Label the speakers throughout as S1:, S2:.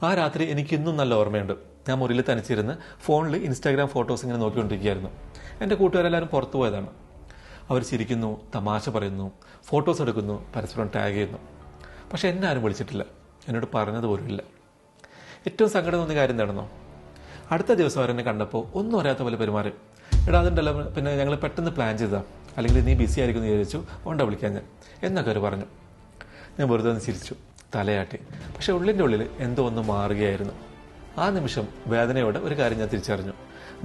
S1: ആ രാത്രി എനിക്ക് ഇന്നും നല്ല ഓർമ്മയുണ്ട്. ഞാൻ മുറിയിൽ തനിച്ചിരുന്ന് ഫോണിൽ ഇൻസ്റ്റാഗ്രാം ഫോട്ടോസ് ഇങ്ങനെ നോക്കിക്കൊണ്ടിരിക്കുകയായിരുന്നു. എൻ്റെ കൂട്ടുകാരെല്ലാവരും പുറത്തു പോയതാണ്. അവർ ചിരിക്കുന്നു, തമാശ പറയുന്നു, ഫോട്ടോസ് എടുക്കുന്നു, പരസ്പരം ടാഗ് ചെയ്യുന്നു. പക്ഷെ എന്നെ ആരും വിളിച്ചിട്ടില്ല, എന്നോട് പറഞ്ഞത് പോലുമില്ല. ഏറ്റവും സങ്കടം തോന്നിയ കാര്യം എന്താണെന്നോ, അടുത്ത ദിവസം അവരെന്നെ കണ്ടപ്പോൾ ഒന്നും അറിയാത്ത പോലെ പെരുമാറി. എടാ അതുണ്ടല്ലോ, പിന്നെ ഞങ്ങൾ പെട്ടെന്ന് പ്ലാൻ ചെയ്താ, അല്ലെങ്കിൽ നീ ബിസി ആയിരിക്കും എന്ന് വിചാരിച്ചു, കൊണ്ടാ വിളിക്കാൻ ഞാൻ എന്നൊക്കെ അവർ പറഞ്ഞു. ഞാൻ വെറുതെ ഒന്ന് ചിരിച്ചു, തലയാട്ടി. പക്ഷെ ഉള്ളിൻ്റെ ഉള്ളിൽ എന്തോ ഒന്ന് മാറുകയായിരുന്നു. ആ നിമിഷം വേദനയോടെ ഒരു കാര്യം ഞാൻ തിരിച്ചറിഞ്ഞു.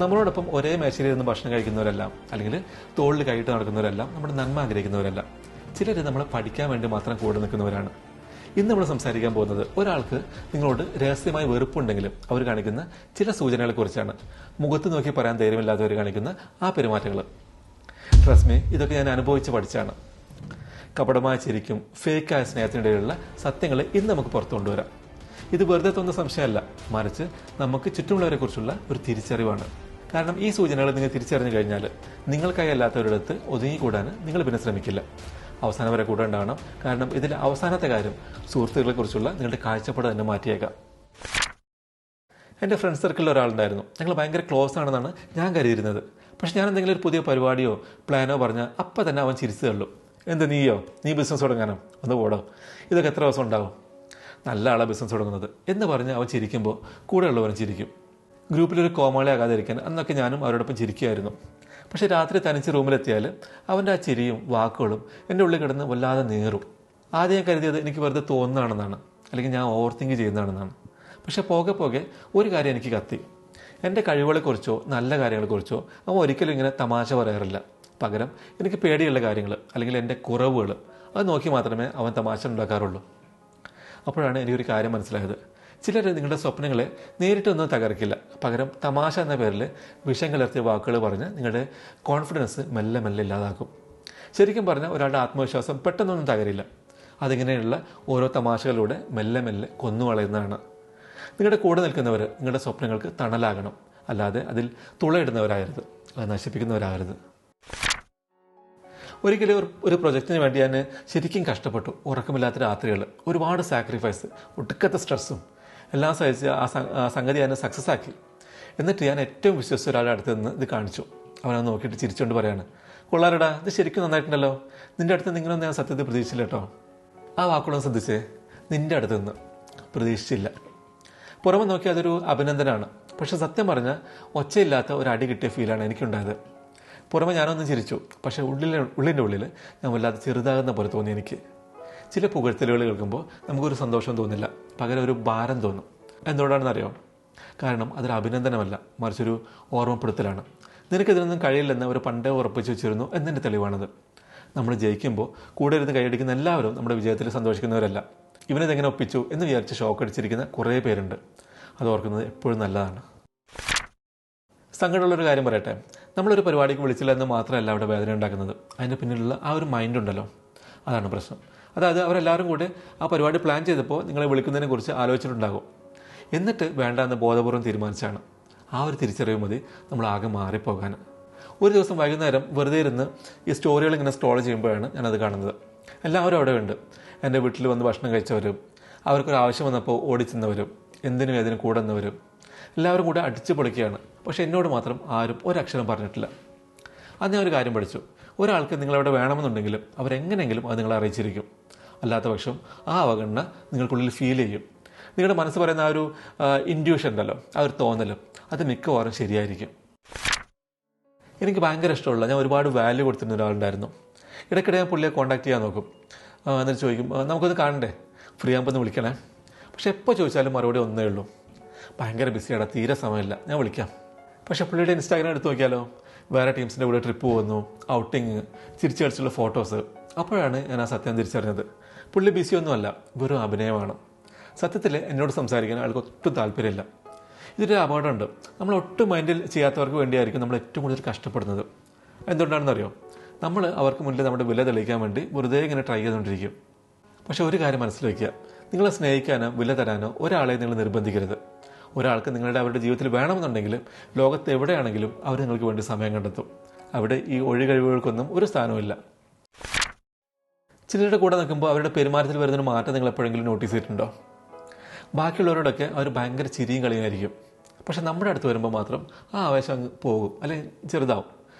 S1: നമ്മളോടൊപ്പം ഒരേ മേശയിൽ നിന്ന് ഭക്ഷണം കഴിക്കുന്നവരെല്ലാം, അല്ലെങ്കിൽ തോളിൽ കൈയിട്ട് നടക്കുന്നവരെല്ലാം നമ്മുടെ നന്മ ആഗ്രഹിക്കുന്നവരല്ല. ചിലർ നമ്മളെ പഠിക്കാൻ വേണ്ടി മാത്രം കൂടെ നിൽക്കുന്നവരാണ്. ഇന്ന് നമ്മൾ സംസാരിക്കാൻ പോകുന്നത് ഒരാൾക്ക് നിങ്ങളോട് രഹസ്യമായി വെറുപ്പുണ്ടെങ്കിലും അവർ കാണിക്കുന്ന ചില സൂചനകളെ കുറിച്ചാണ്. മുഖത്ത് നോക്കി പറയാൻ ധൈര്യമില്ലാത്തവർ കാണിക്കുന്ന ആ പെരുമാറ്റങ്ങൾ. ട്രസ്റ്റ് മീ, ഇതൊക്കെ ഞാൻ അനുഭവിച്ച് പഠിച്ചാണ്. കപടമായ ചിരിക്കും ഫേക്കായ സ്നേഹത്തിനിടയിലുള്ള സത്യങ്ങൾ ഇന്ന് നമുക്ക് പുറത്തു കൊണ്ടുവരാം. ഇത് വെറുതെ തോന്നുന്ന സംശയമല്ല, മറിച്ച് നമുക്ക് ചുറ്റുമുള്ളവരെ കുറിച്ചുള്ള ഒരു തിരിച്ചറിവാണ്. കാരണം ഈ സൂചനകൾ നിങ്ങൾ തിരിച്ചറിഞ്ഞു കഴിഞ്ഞാൽ നിങ്ങൾക്കായി അല്ലാത്തവരുടെ അടുത്ത് ഒതുങ്ങിക്കൂടാൻ നിങ്ങൾ പിന്നെ ശ്രമിക്കില്ല. അവസാനം വരെ കൂടെ ഉണ്ടാവണം. കാരണം ഇതിൽ അവസാനത്തെ കാര്യം സുഹൃത്തുക്കളെ കുറിച്ചുള്ള നിങ്ങളുടെ കാഴ്ചപ്പാട് തന്നെ മാറ്റിയേക്കാം. എൻ്റെ ഫ്രണ്ട് സർക്കിളിൽ ഒരാളുണ്ടായിരുന്നു. ഞങ്ങൾ ഭയങ്കര ക്ലോസ് ആണെന്നാണ് ഞാൻ കരുതിയിരുന്നത്. പക്ഷെ ഞാൻ എന്തെങ്കിലും ഒരു പുതിയ പരിപാടിയോ പ്ലാനോ പറഞ്ഞാൽ അപ്പം തന്നെ അവൻ ചിരിച്ചു തള്ളു. എന്ത് നീ ബിസിനസ് തുടങ്ങാനോ? ഒന്ന് പോടോ, ഇതൊക്കെ എത്ര ദിവസം ഉണ്ടാവും? നല്ല ആളാണ് ബിസിനസ് തുടങ്ങുന്നത് എന്ന് പറഞ്ഞ് അവൻ ചിരിക്കുമ്പോൾ കൂടെയുള്ളവരും ചിരിക്കും. ഗ്രൂപ്പിലൊരു കോമാളി ആകാതിരിക്കാൻ അന്നൊക്കെ ഞാനും അവരോടൊപ്പം ചിരിക്കുമായിരുന്നു. പക്ഷെ രാത്രി തനിച്ച് റൂമിലെത്തിയാൽ അവൻ്റെ ആ ചിരിയും വാക്കുകളും എൻ്റെ ഉള്ളിൽ കിടന്ന് വല്ലാതെ നീറും. ആദ്യം ഞാൻ കരുതിയത് എനിക്ക് വെറുതെ തോന്നുന്നതാണെന്നാണ്, അല്ലെങ്കിൽ ഞാൻ ഓവർ തിങ്ക് ചെയ്യുന്നതാണെന്നാണ്. പക്ഷെ പോകെ പോകെ ഒരു കാര്യം എനിക്ക് കത്തി. എൻ്റെ കഴിവുകളെക്കുറിച്ചോ നല്ല കാര്യങ്ങളെക്കുറിച്ചോ അവൻ ഒരിക്കലും ഇങ്ങനെ തമാശ പറയാറില്ല. പകരം എനിക്ക് പേടിയുള്ള കാര്യങ്ങൾ, അല്ലെങ്കിൽ എൻ്റെ കുറവുകൾ, അത് നോക്കി മാത്രമേ അവൻ തമാശ ഉണ്ടാക്കാറുള്ളൂ. അപ്പോഴാണ് എനിക്കൊരു കാര്യം മനസ്സിലായത്. ചിലർ നിങ്ങളുടെ സ്വപ്നങ്ങളെ നേരിട്ടൊന്നും തകർക്കില്ല, പകരം തമാശ എന്ന പേരിൽ വിഷം കലർത്തിയ വാക്കുകൾ പറഞ്ഞ് നിങ്ങളുടെ കോൺഫിഡൻസ് മെല്ലെ മെല്ലെ ഇല്ലാതാക്കും. ശരിക്കും പറഞ്ഞാൽ ഒരാളുടെ ആത്മവിശ്വാസം പെട്ടെന്നൊന്നും തകരില്ല. അതിങ്ങനെയുള്ള ഓരോ തമാശകളിലൂടെ മെല്ലെ മെല്ലെ കൊന്നുകളയുന്നതാണ്. നിങ്ങളുടെ കൂടെ നിൽക്കുന്നവർ നിങ്ങളുടെ സ്വപ്നങ്ങൾക്ക് തണലാകണം, അല്ലാതെ അതിൽ തുളയിടുന്നവരാകരുത്, അത് നശിപ്പിക്കുന്നവരാകരുത്. ഒരിക്കലും ഒരു പ്രൊജക്റ്റിന് വേണ്ടി ഞാൻ ശരിക്കും കഷ്ടപ്പെട്ടു. ഉറക്കമില്ലാത്ത രാത്രികൾ, ഒരുപാട് സാക്രിഫൈസ്, ഒടുക്കത്തെ സ്ട്രെസ്സും എല്ലാം സഹിച്ച് ആ സംഗതി ഞാൻ സക്സസ് ആക്കി. എന്നിട്ട് ഞാൻ ഏറ്റവും വിശ്വസിച്ച ഒരാളുടെ അടുത്ത് നിന്ന് ഇത് കാണിച്ചു. അവനത് നോക്കിയിട്ട് ചിരിച്ചുകൊണ്ട് പറയാണ്, കൊള്ളാരടാ, ഇത് ശരിക്കും നന്നായിട്ടുണ്ടല്ലോ, നിൻ്റെ അടുത്ത് നിങ്ങളൊന്നും ഞാൻ സത്യത്തിൽ പ്രതീക്ഷിച്ചില്ല കേട്ടോ. ആ വാക്കുകളും ശ്രദ്ധിച്ചേ, നിൻ്റെ അടുത്ത് നിന്ന് പ്രതീക്ഷിച്ചില്ല. പുറമെ നോക്കി അതൊരു അഭിനന്ദനമാണ്. പക്ഷെ സത്യം പറഞ്ഞാൽ ഒച്ചയില്ലാത്ത ഒരു അടി കിട്ടിയ ഫീലാണ് എനിക്കുണ്ടായത്. പുറമെ ഞാനൊന്നും ചിരിച്ചു, പക്ഷേ ഉള്ളിൻ്റെ ഉള്ളിൽ ഞാൻ വല്ലാതെ ചെറുതാകുന്ന പോലെ തോന്നി എനിക്ക്. ചില പുകഴ്ത്തലുകൾ കേൾക്കുമ്പോൾ നമുക്കൊരു സന്തോഷം തോന്നില്ല, പകരം ഒരു ഭാരം തോന്നും. എന്തുകൊണ്ടാണെന്നറിയോ? കാരണം അതൊരു അഭിനന്ദനമല്ല, മറിച്ചൊരു ഓർമ്മപ്പെടുത്തലാണ്. നിനക്കിതിനൊന്നും കഴിയില്ലെന്ന് അവർ പണ്ടേ ഉറപ്പിച്ചു വെച്ചിരുന്നു എന്നതിൻ്റെ തെളിവാണത്. നമ്മൾ ജയിക്കുമ്പോൾ കൂടെ ഇരുന്ന് കൈയടിക്കുന്ന എല്ലാവരും നമ്മുടെ വിജയത്തിൽ സന്തോഷിക്കുന്നവരല്ല. ഇവനിതെങ്ങനെ ഒപ്പിച്ചു എന്ന് വിചാരിച്ച് ഷോക്ക് അടിച്ചിരിക്കുന്ന കുറേ പേരുണ്ട്. അത് ഓർക്കുന്നത് എപ്പോഴും നല്ലതാണ്. സങ്കടമുള്ളൊരു കാര്യം പറയട്ടെ, നമ്മളൊരു പരിപാടിക്ക് വിളിച്ചില്ല എന്ന് മാത്രമല്ല അവിടെ വേദന ഉണ്ടാക്കുന്നത്. അതിൻ്റെ പിന്നിലുള്ള ആ ഒരു മൈൻഡ് ഉണ്ടല്ലോ, അതാണ് പ്രശ്നം. അതായത് അവരെല്ലാവരും കൂടെ ആ പരിപാടി പ്ലാൻ ചെയ്തപ്പോൾ നിങ്ങളെ വിളിക്കുന്നതിനെ കുറിച്ച് ആലോചിച്ചിട്ടുണ്ടാകും. എന്നിട്ട് വേണ്ട എന്ന് ബോധപൂർവ്വം തീരുമാനിച്ചാണ്. ആ ഒരു തിരിച്ചറിവ് മതി നമ്മൾ ആകെ മാറിപ്പോകാൻ. ഒരു ദിവസം വൈകുന്നേരം വെറുതെ ഇരുന്ന് ഈ സ്റ്റോറികൾ ഇങ്ങനെ സ്ക്രോൾ ചെയ്യുമ്പോഴാണ് ഞാനത് കാണുന്നത്. എല്ലാവരും അവിടെ ഉണ്ട്. എൻ്റെ വീട്ടിൽ വന്ന് ഭക്ഷണം കഴിച്ചവരും, അവർക്കൊരു ആവശ്യം വന്നപ്പോൾ ഓടിച്ചെന്നവരും, എന്തിനും ഏതിനും കൂടെ നിന്നവരും, എല്ലാവരും കൂടെ അടിച്ചു പൊളിക്കുകയാണ്. പക്ഷെ എന്നോട് മാത്രം ആരും ഒരക്ഷരം പറഞ്ഞിട്ടില്ല. അന്ന് ഞാൻ ഒരു കാര്യം പഠിച്ചു. ഒരാൾക്ക് നിങ്ങളവിടെ വേണമെന്നുണ്ടെങ്കിലും അവരെങ്ങനെയെങ്കിലും അത് നിങ്ങളെ അറിയിച്ചിരിക്കും. അല്ലാത്ത പക്ഷം ആ അവഗണന നിങ്ങൾക്കുള്ളിൽ ഫീൽ ചെയ്യും. നിങ്ങളുടെ മനസ്സ് പറയുന്ന ആ ഒരു ഇൻഡ്യൂഷൻ ഉണ്ടല്ലോ, ആ ഒരു തോന്നലും, അത് മിക്കവാറും ശരിയായിരിക്കും. എനിക്ക് ഭയങ്കര ഇഷ്ടമുള്ള, ഞാൻ ഒരുപാട് വാല്യൂ കൊടുത്തിരുന്ന ഒരാളുണ്ടായിരുന്നു. ഇടയ്ക്കിടെ ഞാൻ പുള്ളിയെ കോൺടാക്ട് ചെയ്യാൻ നോക്കും. എന്നിട്ട് ചോദിക്കും, നമുക്കൊന്ന് കാണണ്ടേ, ഫ്രീ ആകുമ്പോൾ ഒന്ന് വിളിക്കണേ. പക്ഷെ എപ്പോൾ ചോദിച്ചാലും മറുപടി ഒന്നേ ഉള്ളൂ, ഭയങ്കര ബിസിയാണ്, തീരെ സമയമില്ല, ഞാൻ വിളിക്കാം. പക്ഷേ പുള്ളിയുടെ ഇൻസ്റ്റാഗ്രാം എടുത്ത് നോക്കിയാലോ, വേറെ ടീംസിൻ്റെ കൂടെ ട്രിപ്പ് പോകുന്നു, ഔട്ടിങ്, ചിരിച്ചു കളിച്ചുള്ള ഫോട്ടോസ്. അപ്പോഴാണ് ഞാൻ ആ സത്യം തിരിച്ചറിഞ്ഞത്. പുള്ളി ബിസിയൊന്നുമല്ല, വെറും അഭിനയമാണ്. സത്യത്തിൽ എന്നോട് സംസാരിക്കാൻ ആൾക്ക് ഒട്ടും താല്പര്യമില്ല. ഇതൊരു അപകടമുണ്ട്. നമ്മൾ ഒട്ടും മൈൻഡിൽ ചെയ്യാത്തവർക്ക് വേണ്ടിയായിരിക്കും നമ്മൾ ഏറ്റവും കൂടുതൽ കഷ്ടപ്പെടുന്നത്. എന്തുകൊണ്ടാണെന്നറിയോ? നമ്മൾ അവർക്ക് മുന്നിൽ നമ്മുടെ വില തെളിയിക്കാൻ വേണ്ടി വെറുതെ ഇങ്ങനെ ട്രൈ ചെയ്തുകൊണ്ടിരിക്കും. പക്ഷേ ഒരു കാര്യം മനസ്സിൽ വയ്ക്കുക, നിങ്ങളെ സ്നേഹിക്കാനോ വില തരാനോ ഒരാളെ നിങ്ങൾ നിർബന്ധിക്കരുത്. ഒരാൾക്ക് അവരുടെ ജീവിതത്തിൽ വേണമെന്നുണ്ടെങ്കിൽ ലോകത്ത് എവിടെയാണെങ്കിലും അവർ നിങ്ങൾക്ക് വേണ്ടി സമയം കണ്ടെത്തും. അവിടെ ഈ ഒഴികഴിവുകൾക്കൊന്നും ഒരു സ്ഥാനവുമില്ല. ചിലരുടെ കൂടെ നിൽക്കുമ്പോൾ അവരുടെ പെരുമാറ്റത്തിൽ വരുന്നൊരു മാറ്റം നിങ്ങൾ എപ്പോഴെങ്കിലും നോട്ടീസ് ചെയ്തിട്ടുണ്ടോ? ബാക്കിയുള്ളവരോടൊക്കെ അവർ ഭയങ്കര ചിരിയും കളിയായിരിക്കും. പക്ഷെ നമ്മുടെ അടുത്ത് വരുമ്പോൾ മാത്രം ആ ആവേശം അങ്ങ് പോകും, അല്ലെങ്കിൽ ചെറുതാവും,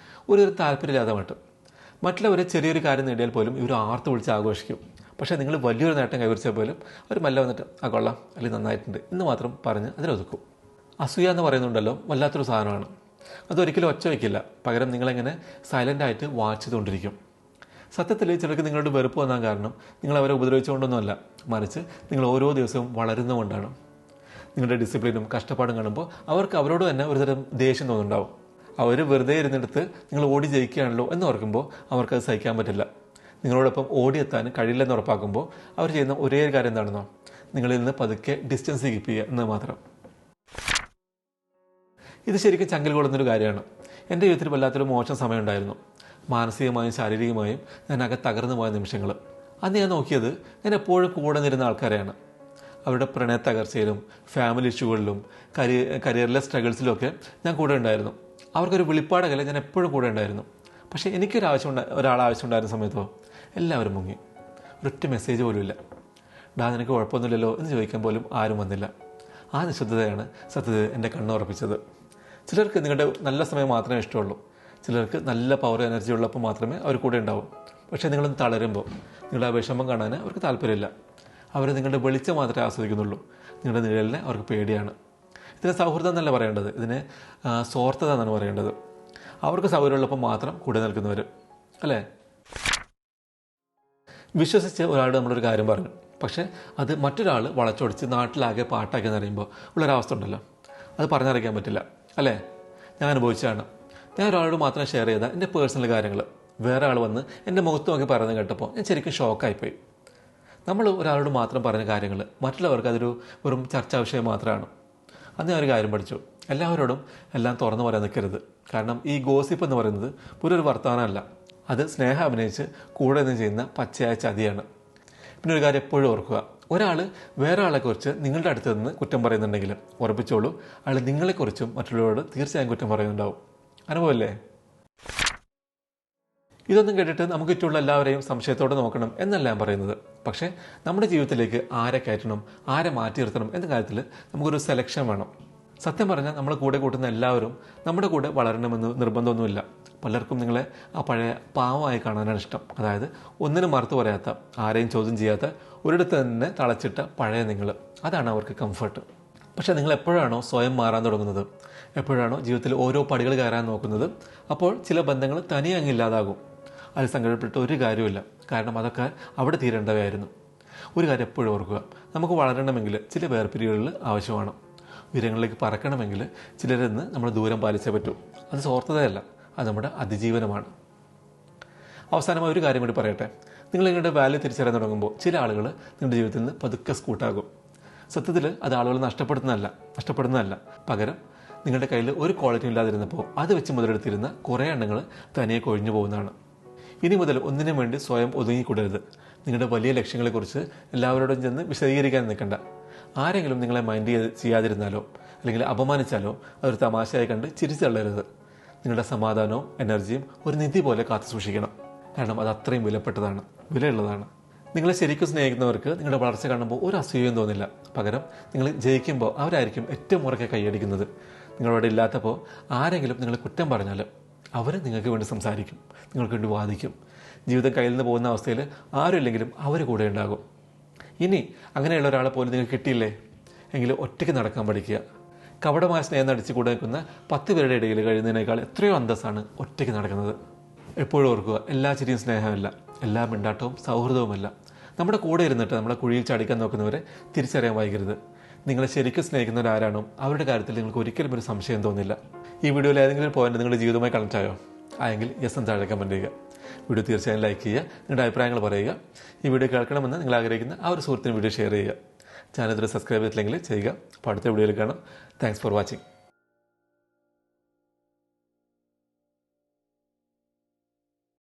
S1: ഒരു താല്പര്യമില്ലാതെ മട്ടും. മറ്റുള്ളവർ ചെറിയൊരു കാര്യം നേടിയാൽ പോലും ഇവർ ആർത്ത് വിളിച്ച് ആഘോഷിക്കും. പക്ഷേ നിങ്ങൾ വലിയൊരു നേട്ടം കൈവരിച്ചാൽ പോലും അവർ മെല്ലെ വന്നിട്ട് ആ കൊള്ളാം അല്ലെങ്കിൽ നന്നായിട്ടുണ്ട് എന്ന് മാത്രം പറഞ്ഞ് അതിലൊതുക്കും. അസൂയ എന്ന് പറയുന്നുണ്ടല്ലോ, വല്ലാത്തൊരു സാധനമാണ്. അതൊരിക്കലും ഒച്ച വയ്ക്കില്ല, പകരം നിങ്ങളെങ്ങനെ സൈലൻ്റായിട്ട് വാച്ച് ചെയ്തുകൊണ്ടിരിക്കും. സത്യത്തിൽ ചിലർക്ക് നിങ്ങളുടെ വെറുപ്പ് വന്നാൻ കാരണം നിങ്ങൾ അവരെ ഉപദ്രവിച്ചുകൊണ്ടൊന്നുമല്ല, മറിച്ച് നിങ്ങൾ ഓരോ ദിവസവും വളരുന്നതുകൊണ്ടാണ്. നിങ്ങളുടെ ഡിസിപ്ലിനും കഷ്ടപ്പാടും കാണുമ്പോൾ അവർക്ക് അവരോട് തന്നെ ഒരുതരം ദേഷ്യം തോന്നുന്നുണ്ടാവും. അവർ വെറുതെ ഇരുന്നിടത്ത് നിങ്ങൾ ഓടി ജയിക്കുകയാണല്ലോ എന്ന് ഓർക്കുമ്പോൾ അവർക്കത് സഹിക്കാൻ പറ്റില്ല. നിങ്ങളോടൊപ്പം ഓടിയെത്താൻ കഴിയില്ലെന്ന് ഉറപ്പാക്കുമ്പോൾ അവർ ചെയ്യുന്ന ഒരേ കാര്യം എന്താണെന്നോ, നിങ്ങളിൽ നിന്ന് പതുക്കെ ഡിസ്റ്റൻസ് കീപ്പ് ചെയ്യുക എന്ന് മാത്രം. ഇത് ശരിക്കും ചങ്കിൽ കൊള്ളുന്നൊരു കാര്യമാണ്. എൻ്റെ ജീവിതത്തിൽ വല്ലാത്തൊരു മോശം സമയമുണ്ടായിരുന്നു. മാനസികമായും ശാരീരികമായും ഞാനകെ തകർന്നു പോയ നിമിഷങ്ങൾ. അന്ന് ഞാൻ നോക്കിയത് ഞാൻ എപ്പോഴും കൂടെ നിരുന്ന ആൾക്കാരെയാണ്. അവരുടെ പ്രണയ തകർച്ചയിലും ഫാമിലി ഇഷ്യൂകളിലും കരിയറിലെ സ്ട്രഗിൾസിലും ഒക്കെ ഞാൻ കൂടെ ഉണ്ടായിരുന്നു. അവർക്കൊരു വെളിപ്പാടകലെ ഞാൻ എപ്പോഴും കൂടെ ഉണ്ടായിരുന്നു. പക്ഷേ ഒരാളാവശ്യമുണ്ടായിരുന്ന സമയത്തോ എല്ലാവരും മുങ്ങി. ഒരൊറ്റ മെസ്സേജ് പോലും ഇല്ല. നിനക്ക് കുഴപ്പമൊന്നുമില്ലല്ലോ എന്ന് ചോദിക്കാൻ പോലും ആരും വന്നില്ല. ആ നിശബ്ദതയാണ് സത്യത്തിൽ എൻ്റെ കണ്ണുറപ്പിച്ചത്. ചിലർക്ക് നിങ്ങളുടെ നല്ല സമയം മാത്രമേ ഇഷ്ടമുള്ളൂ. ചിലർക്ക് നല്ല പവർ എനർജി ഉള്ളപ്പോൾ മാത്രമേ അവർ കൂടെ ഉണ്ടാവും. പക്ഷേ നിങ്ങളൊന്ന് തളരുമ്പോൾ നിങ്ങളുടെ ആ വിഷമം കാണാൻ അവർക്ക് താല്പര്യമില്ല. അവർ നിങ്ങളുടെ വെളിച്ചം മാത്രമേ ആസ്വദിക്കുന്നുള്ളൂ. നിങ്ങളുടെ നിഴലിനെ അവർക്ക് പേടിയാണ്. ഇതിനെ സൗഹൃദം എന്നല്ല പറയേണ്ടത്, ഇതിനെ സ്വാർത്ഥത എന്നാണ് പറയേണ്ടത്. അവർക്ക് സൗകര്യമുള്ളപ്പോൾ മാത്രം കൂടെ നിൽക്കുന്നവർ, അല്ലേ? വിശ്വസിച്ച് ഒരാളോട് നമ്മളൊരു കാര്യം പറഞ്ഞു, പക്ഷേ അത് മറ്റൊരാൾ വളച്ചൊടിച്ച് നാട്ടിലാകെ പാട്ടാക്കി എന്നറിയുമ്പോൾ ഉള്ളൊരവസ്ഥ ഉണ്ടല്ലോ, അത് പറഞ്ഞറിയിക്കാൻ പറ്റില്ല, അല്ലേ? ഞാൻ അനുഭവിച്ചതാണ്. ഞാൻ ഒരാളോട് മാത്രം ഷെയർ ചെയ്ത എൻ്റെ പേഴ്സണൽ കാര്യങ്ങൾ വേറെ ആൾ വന്ന് എൻ്റെ മുഖത്ത് നോക്കി പറയുന്നത് കേട്ടപ്പോൾ ഞാൻ ശരിക്കും ഷോക്കായിപ്പോയി. നമ്മൾ ഒരാളോട് മാത്രം പറഞ്ഞ കാര്യങ്ങൾ മറ്റുള്ളവർക്ക് അതൊരു വെറും ചർച്ചാ വിഷയം മാത്രമാണ്. അന്ന് ഞാൻ ഒരു കാര്യം പഠിച്ചു, എല്ലാവരോടും എല്ലാം തുറന്നു പറയാൻ നിൽക്കരുത്. കാരണം ഈ ഗോസിപ്പ് എന്ന് പറയുന്നത് ഒരു വർത്തമാനമല്ല, അത് സ്നേഹം അഭിനയിച്ച് കൂടെ നിന്ന് ചെയ്യുന്ന പച്ചയായ ചതിയാണ്. പിന്നെ ഒരു കാര്യം എപ്പോഴും ഓർക്കുക, ഒരാൾ വേറെ ആളെക്കുറിച്ച് നിങ്ങളുടെ അടുത്ത് നിന്ന് കുറ്റം പറയുന്നുണ്ടെങ്കിൽ ഉറപ്പിച്ചോളൂ, അയാൾ നിങ്ങളെക്കുറിച്ചും മറ്റുള്ളവരോട് തീർച്ചയായും കുറ്റം പറയുന്നുണ്ടാവും. അനുഭവമല്ലേ? ഇതൊന്നും കേട്ടിട്ട് നമുക്ക് ചുറ്റുമുള്ള എല്ലാവരെയും സംശയത്തോടെ നോക്കണം എന്നല്ല ഞാൻ പറയുന്നത്. പക്ഷേ നമ്മുടെ ജീവിതത്തിലേക്ക് ആരെ കയറ്റണം, ആരെ മാറ്റി നിർത്തണം എന്ന കാര്യത്തിൽ നമുക്കൊരു സെലക്ഷൻ വേണം. സത്യം പറഞ്ഞാൽ നമ്മളെ കൂടെ കൂട്ടുന്ന എല്ലാവരും നമ്മുടെ കൂടെ വളരണമെന്ന് നിർബന്ധമൊന്നുമില്ല. പലർക്കും നിങ്ങളെ ആ പഴയ പാവമായി കാണാനാണ് ഇഷ്ടം. അതായത് ഒന്നിനും മറുത്തു പറയാത്ത, ആരെയും ചോദ്യം ചെയ്യാത്ത, ഒരിടത്ത് തന്നെ തളച്ചിട്ട പഴയ നിങ്ങൾ, അതാണ് അവർക്ക് കംഫർട്ട്. പക്ഷേ നിങ്ങൾ എപ്പോഴാണോ സ്വയം മാറാൻ തുടങ്ങുന്നത്, എപ്പോഴാണോ ജീവിതത്തിൽ ഓരോ പടികൾ കയറാൻ നോക്കുന്നത്, അപ്പോൾ ചില ബന്ധങ്ങൾ തനിയെ അങ്ങില്ലാതാകും. അത് സങ്കടപ്പെട്ട് ഒരു കാര്യമില്ല, കാരണം അതൊക്കെ അവിടെ തീരേണ്ടവയായിരുന്നു. ഒരു കാര്യം എപ്പോഴും ഓർക്കുക, നമുക്ക് വളരണമെങ്കിൽ ചില വേർപിരിവുകളിൽ ആവശ്യമാണ്. ഉയരങ്ങളിലേക്ക് പറക്കണമെങ്കിൽ ചിലരിൽ നിന്ന് നമ്മൾ ദൂരം പാലിച്ചേ പറ്റൂ. അത് സ്വാർത്ഥതയല്ല, അത് നമ്മുടെ അതിജീവനമാണ്. അവസാനമായി ഒരു കാര്യം കൂടി പറയട്ടെ. നിങ്ങൾ നിങ്ങളുടെ വാല്യൂ തിരിച്ചറിയാൻ തുടങ്ങുമ്പോൾ ചില ആളുകൾ നിങ്ങളുടെ ജീവിതത്തിൽ നിന്ന് പതുക്കെ സ്കൂട്ടാകും. സത്യത്തിൽ അത് ആളുകൾ നഷ്ടപ്പെടുന്നതല്ല, പകരം നിങ്ങളുടെ കയ്യിൽ ഒരു ക്വാളിറ്റി ഇല്ലാതിരുന്നപ്പോൾ അത് വെച്ച് മുതലെടുത്തിരുന്ന കുറേ എണ്ണങ്ങൾ തനിയെ കൊഴിഞ്ഞു പോകുന്നതാണ്. ഇനി മുതൽ ഒന്നിനും വേണ്ടി സ്വയം ഒതുങ്ങിക്കൂടരുത്. നിങ്ങളുടെ വലിയ ലക്ഷ്യങ്ങളെക്കുറിച്ച് എല്ലാവരോടും ചെന്ന് വിശദീകരിക്കാൻ നിൽക്കണ്ട. ആരെങ്കിലും നിങ്ങളെ മൈൻഡ് ചെയ്യാതിരുന്നാലോ അല്ലെങ്കിൽ അപമാനിച്ചാലോ അതൊരു തമാശയായി കണ്ട് ചിരിച്ചു തള്ളരുത്. നിങ്ങളുടെ സമാധാനവും എനർജിയും ഒരു നിധി പോലെ കാത്തു സൂക്ഷിക്കണം. കാരണം അത് അത്രയും വിലയുള്ളതാണ്. നിങ്ങളെ ശരിക്കും സ്നേഹിക്കുന്നവർക്ക് നിങ്ങളുടെ വളർച്ച കാണുമ്പോൾ ഒരു അസൂയയും തോന്നില്ല. പകരം നിങ്ങൾ ജയിക്കുമ്പോൾ അവരായിരിക്കും ഏറ്റവും ഉറക്കെ കൈയടിക്കുന്നത്. നിങ്ങളവിടെ ഇല്ലാത്തപ്പോൾ ആരെങ്കിലും നിങ്ങളെ കുറ്റം പറഞ്ഞാൽ അവർ നിങ്ങൾക്ക് വേണ്ടി സംസാരിക്കും, നിങ്ങൾക്ക് വേണ്ടി വാദിക്കും. ജീവിതം കയ്യിൽ നിന്ന് പോകുന്ന അവസ്ഥയിൽ ആരുമില്ലെങ്കിലും അവർ കൂടെ ഉണ്ടാകും. ഇനി അങ്ങനെയുള്ള ഒരാളെ പോലും നിങ്ങൾക്ക് കിട്ടിയില്ലേ എങ്കിൽ ഒറ്റയ്ക്ക് നടക്കാൻ പഠിക്കുക. കപടമായ സ്നേഹം നടിച്ച് കൂടെ നിൽക്കുന്ന 10 പേരുടെ ഇടയിൽ കഴിയുന്നതിനേക്കാൾ എത്രയോ അന്തസ്സാണ് ഒറ്റയ്ക്ക് നടക്കുന്നത്. എപ്പോഴും ഓർക്കുക, എല്ലാ ചിരിയും സ്നേഹമല്ല, എല്ലാ മിണ്ടാട്ടവും സൗഹൃദവുമല്ല. നമ്മുടെ കൂടെ ഇരുന്നിട്ട് നമ്മളെ കുഴിയിൽ ചാടിക്കാൻ നോക്കുന്നവരെ തിരിച്ചറിയാൻ വൈകരുത്. നിങ്ങളെ ശരിക്കും സ്നേഹിക്കുന്നവരാരാണോ അവരുടെ കാര്യത്തിൽ നിങ്ങൾക്ക് ഒരിക്കലും ഒരു സംശയം തോന്നില്ല. ഈ വീഡിയോയിൽ ഏതെങ്കിലും പോയിന്റ് നിങ്ങളുടെ ജീവിതവുമായി കണക്ട് ആയോ? ആയെങ്കിൽ യെസ് എന്ന് താഴെ കമൻറ്റ് ചെയ്യുക. വീഡിയോ തീർച്ചയായും ലൈക്ക് ചെയ്യുക, നിങ്ങളുടെ അഭിപ്രായങ്ങൾ പറയുക. ഈ വീഡിയോ കേൾക്കണമെന്ന് നിങ്ങൾ ആഗ്രഹിക്കുന്ന ആ ഒരു സുഹൃത്തിന് വീഡിയോ ഷെയർ ചെയ്യുക. ചാനൽ സബ്സ്ക്രൈബ് ചെയ്തില്ലെങ്കിൽ ചെയ്യുക. അപ്പോൾ അടുത്ത വീഡിയോയിൽ കാണാം. Thanks for watching.